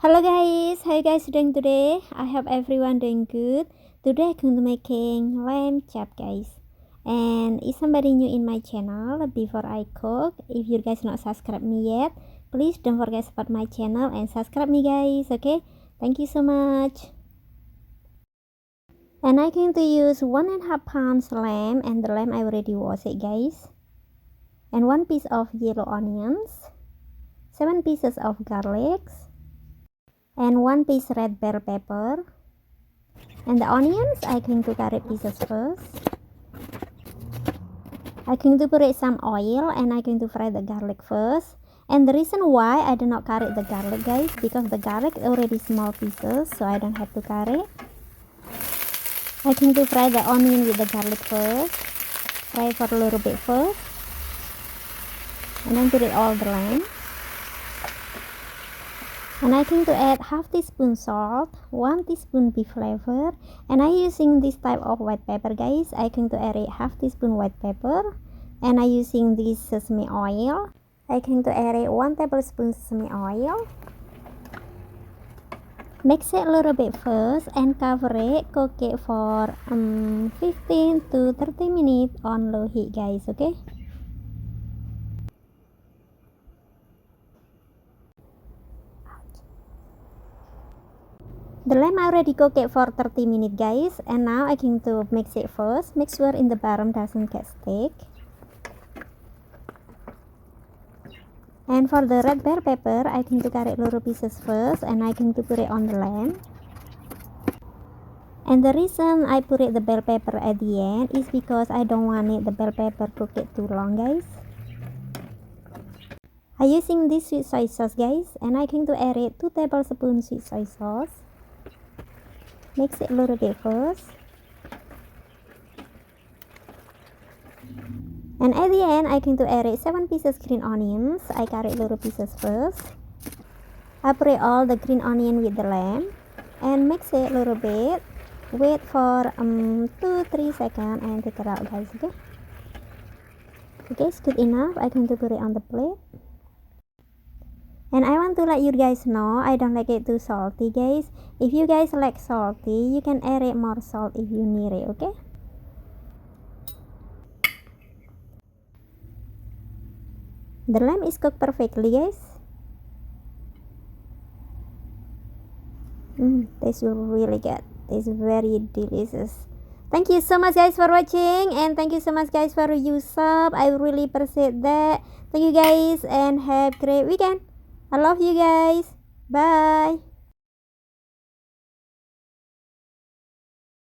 Hello guys, how you guys doing today? I hope everyone doing good. Today I'm going to making lamb chop guys. And if somebody new in my channel, before I cook, if you guys not subscribe me yet, please don't forget support my channel and subscribe me guys, okay? Thank you so much. And I'm going to use 1.5 pounds lamb, and the lamb I already washed it guys. And 1 piece of yellow onions, 7 pieces of garlic, and 1 piece red bell pepper. And the onions I'm going to cut it pieces first. I'm going to put some oil and I'm going to fry the garlic first. And the reason why I do not cut the garlic guys, because the garlic already small pieces, so I don't have to cut it. I'm going to fry the onion with the garlic first. Fry for a little bit first, and then put it all the lamb. And I'm going to add half teaspoon salt, 1 teaspoon beef flavor, and I'm using this type of white pepper guys. I'm going to add a half teaspoon white pepper, and I'm using this sesame oil. I'm going to add 1 tablespoon sesame oil. Mix it a little bit first and cover it, cook it for 15 to 30 minutes on low heat guys, okay? The lamb I already cooked it for 30 minutes guys, and now I'm going to mix it first. Make sure in the bottom doesn't get stick. And for the red bell pepper, I'm going to cut it little pieces first, and I'm going to put it on the lamb. And the reason I put the bell pepper at the end is because I don't want the bell pepper cook it too long guys. I'm using this sweet soy sauce guys, and I'm going to add 2 tablespoons sweet soy sauce. Mix it a little bit first, and at the end I'm going to add 7 pieces green onions. I cut it little pieces first. I put all the green onion with the lamb and mix it a little bit. Wait for 2-3 seconds and take it out guys, okay? Okay, it's good enough. I'm going to put it on the plate. And I want to let you guys know I don't like it too salty guys. If you guys like salty, you can add more salt if you need it, okay? The lamb is cooked perfectly guys. Tastes really good. It's very delicious. Thank you so much guys for watching, and thank you so much guys for your sub. I really appreciate that. Thank you guys and have a great weekend. I love you guys. Bye.